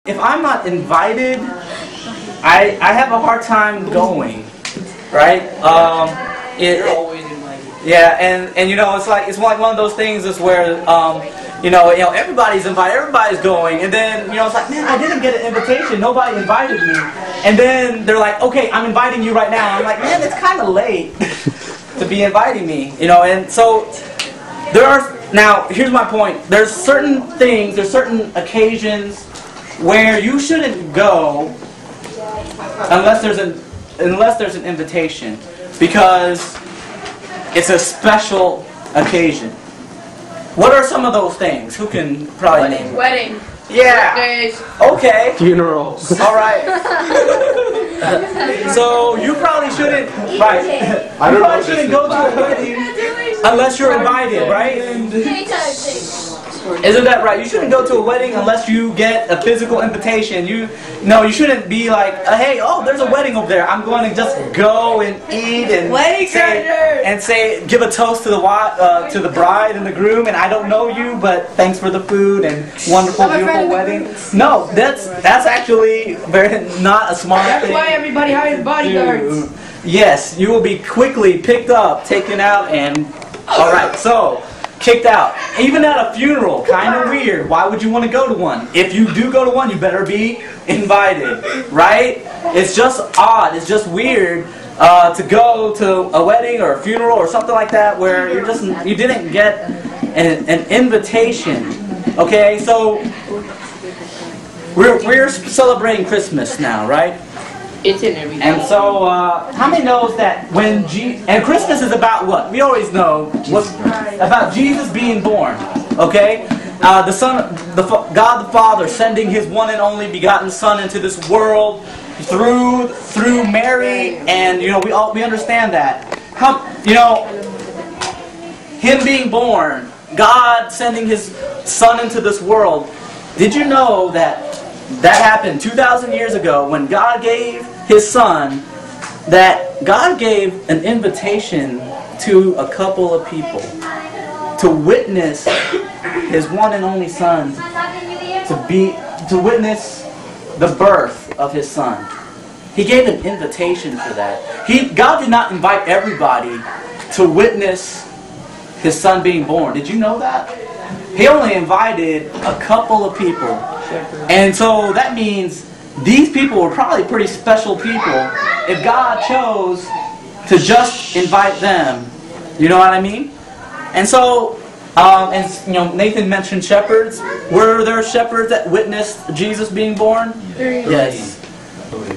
If I'm not invited, I have a hard time going, right? You're always invited. Yeah, and you know, it's like one of those things is where you know everybody's invited, everybody's going, and then it's like, man, I didn't get an invitation, nobody invited me, and then they're like, okay, I'm inviting you right now. I'm like, man, it's kind of late to be inviting me, and so now here's my point. There's certain things, there's certain occasions where you shouldn't go unless there's an invitation, because it's a special occasion. What are some of those things? Who can probably name? Wedding. Yeah. Birthdays. Okay. Funerals. All right. So you probably shouldn't. Right. You probably shouldn't go to a wedding unless you're invited, right? Isn't that right? You shouldn't go to a wedding unless you get a physical invitation. You shouldn't be like, hey, oh, there's a wedding over there. I'm going to just go and eat and say, give a toast to the bride and the groom, and I don't know you, but thanks for the food and wonderful, beautiful wedding. No, that's actually not a smart thing. That's why everybody hires bodyguards. Yes, you will be quickly picked up, taken out, and all right. So. Kicked out. Even at a funeral, kind of weird. Why would you want to go to one? If you do go to one, you better be invited, right? It's just odd. It's just weird to go to a wedding or a funeral or something like that where you didn't get an invitation. Okay, so we're celebrating Christmas now, right? It's in everything. And so, how many knows that and Christmas is about what? We always know about Jesus being born. Okay, the Son, God the Father, sending His one and only begotten Son into this world through Mary, and we understand that. Him being born, God sending His Son into this world. Did you know that happened 2,000 years ago when God gave His Son, that God gave an invitation to a couple of people to witness His one and only Son, to witness the birth of His Son. He gave an invitation for that. God did not invite everybody to witness His Son being born. Did you know that? He only invited a couple of people. And so that means these people were probably pretty special people if God chose to just invite them. You know what I mean? And so, Nathan mentioned shepherds. Were there shepherds that witnessed Jesus being born? Yes.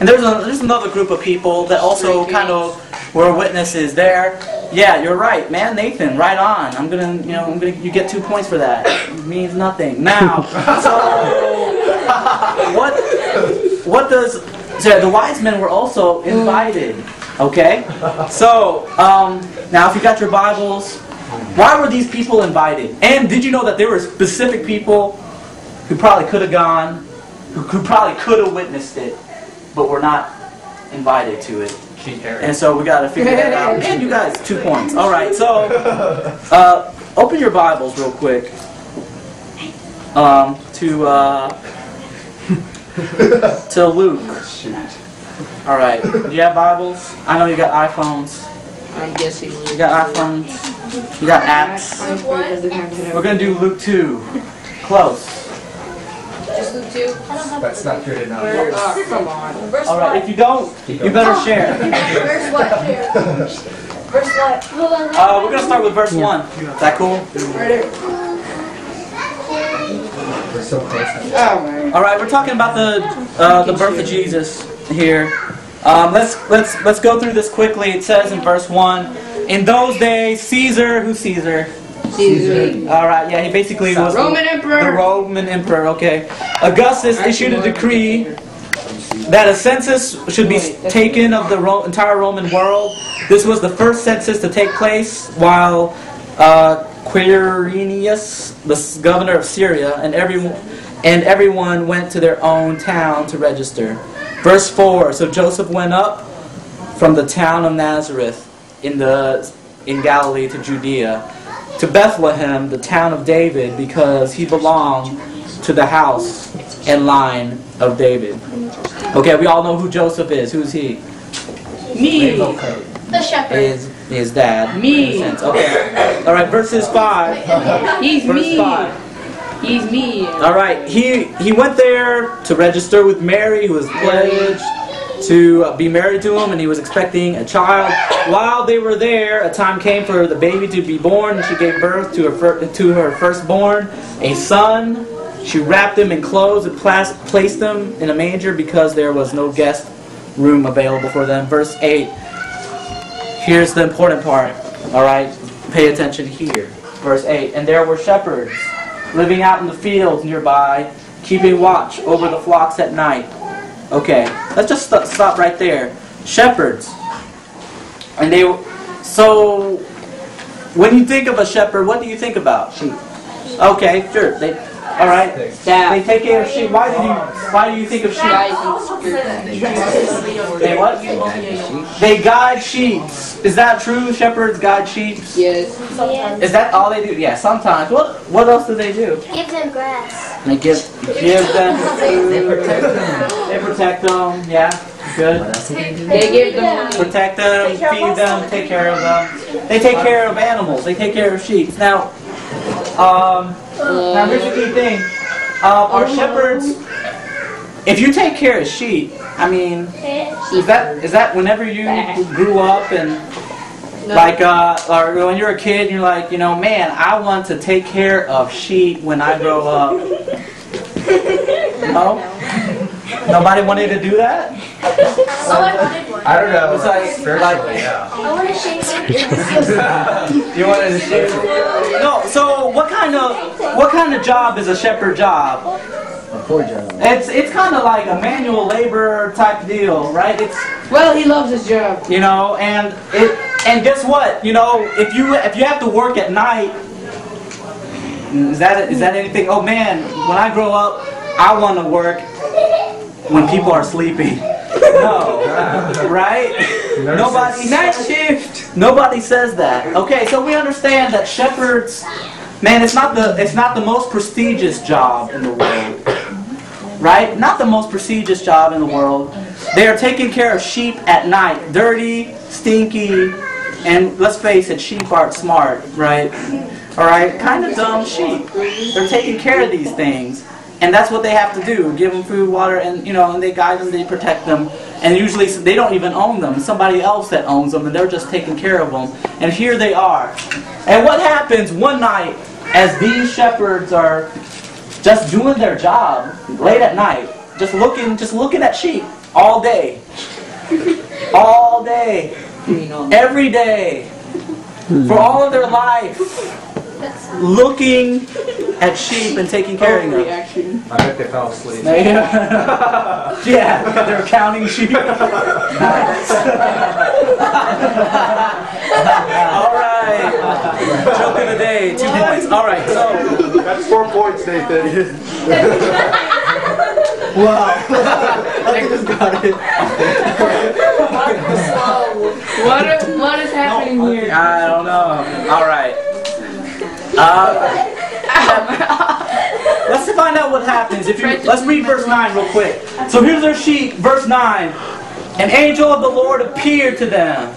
And there's another group of people that also kind of were witnesses there. Yeah, you're right, man, Nathan. Right on. You get 2 points for that. It means nothing. Now, so what does? So the wise men were also invited. Okay. So now, if you got your Bibles, why were these people invited? And did you know that there were specific people who probably could have gone, who probably could have witnessed it, but were not invited to it? And so we got to figure that out. And you guys, 2 points. All right. So open your Bibles real quick to Luke. All right. Do you have Bibles? I know you got iPhones. I'm guessing. You got iPhones. You got apps. We're gonna do Luke 2. Close. Just Luke 2? That's not good enough. Oh, come on. All right. If you don't, you better share. Verse what? Verse what? Hold on. We're gonna start with verse 1. Is that cool? Right here. We're so close. Oh, man. All right. We're talking about the birth of Jesus here. Let's go through this quickly. It says in verse 1, in those days, Caesar, who's Caesar? Caesar. All right, yeah, he basically was Roman Emperor. The Roman Emperor, okay. Augustus issued a decree that a census should be taken of the entire Roman world. This was the first census to take place while Quirinius, the governor of Syria, and everyone went to their own town to register. Verse 4, so Joseph went up from the town of Nazareth in Galilee to Judea, to Bethlehem, the town of David, because he belonged to the house and line of David. Okay, we all know who Joseph is. Who's he? Me. The shepherd. His dad. Me. in a sense. Okay. All right. Verses 5. He's Verse me. 5. He's me. All right. He went there to register with Mary, who was pledged to be married to him, and he was expecting a child. While they were there, a time came for the baby to be born, and she gave birth to her firstborn, a son. She wrapped him in clothes and placed him in a manger because there was no guest room available for them. Verse 8. Here's the important part. All right, pay attention here. Verse 8. And there were shepherds living out in the fields nearby, keeping watch over the flocks at night. Okay, let's just stop right there. Shepherds. And so when you think of a shepherd, what do you think about? Sheep. Okay, sure. All right. They take care of sheep. Why do you think of sheep? They what? They guide sheep. Is that true? Shepherds guide sheep? Yes. Is that all they do? Yeah, sometimes. What else do they do? Give them grass. They give them food. They protect them. Yeah, good. They give them money. Protect them, feed them, take care of them. They take care of animals. They take care of sheep. Now here's the key thing. Our shepherds, if you take care of sheep, I mean, is that whenever you grew up and or when you're a kid and you're like, man, I want to take care of sheep when I grow up. No? Nobody wanted to do that? I don't know. It's like, spiritually, yeah. I want to shave them. You wanted to shave? No. So what kind of job is a shepherd job? A poor job. It's kind of like a manual labor type deal, right? Well, he loves his job. And guess what? If you have to work at night, is that anything? Oh man, when I grow up, I want to work when people are sleeping. No, right? Night shift. Nobody says that. Okay, so we understand that shepherds, man, it's not the most prestigious job in the world, right? Not the most prestigious job in the world. They are taking care of sheep at night, dirty, stinky, and let's face it, sheep aren't smart, right? All right, kind of dumb sheep. They're taking care of these things. And that's what they have to do. Give them food, water, and and they guide them, they protect them. And usually they don't even own them. It's somebody else that owns them, and they're just taking care of them. And here they are. And what happens one night as these shepherds are just doing their job late at night, just looking at sheep all day. All day. Every day. For all of their life. Looking at sheep and taking care of them. I bet they fell asleep. Yeah, they're counting sheep. Nice. All right. Joke of the day, 2 points. All right, so. That's 4 points, Nathan. Wow. I just got it. What is happening here? I don't know. All right. Let's find out what happens. Let's read verse 9 real quick. So here's their sheep, verse 9. An angel of the Lord appeared to them,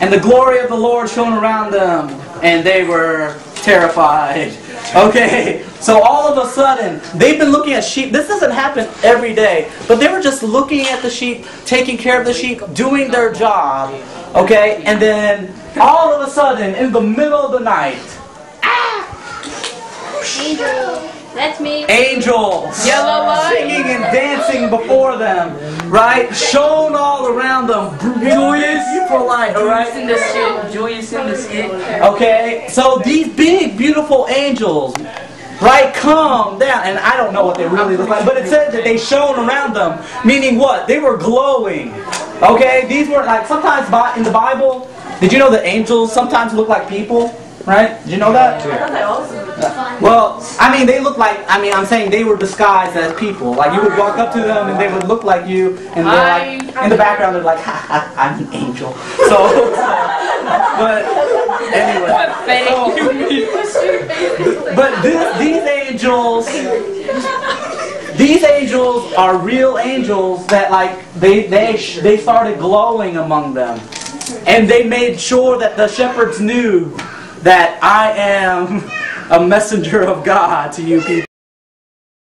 and the glory of the Lord shone around them, and they were terrified. Okay, so all of a sudden, they've been looking at sheep. This doesn't happen every day, but they were just looking at the sheep, taking care of the sheep, doing their job. Okay, and then all of a sudden, in the middle of the night, Angel. That's me. angels Yellow light. singing and dancing before them, right? Shone all around them. Joyous for light, all right? Joyous in the skin. Okay, so these big, beautiful angels, right, come down, and I don't know what they really look like, but it said that they shone around them, meaning what? They were glowing. Okay, these were like, sometimes in the Bible, did you know that angels sometimes look like people? Right? Did you know that? Well, I mean, they look like, I'm saying they were disguised as people. Like, you would walk up to them and they would look like you, and they're like, in the background they're like, ha, I'm an angel. So, but, anyway. But these angels, these angels are real angels that like they started glowing among them, and they made sure that the shepherds knew that I am a messenger of God to you people.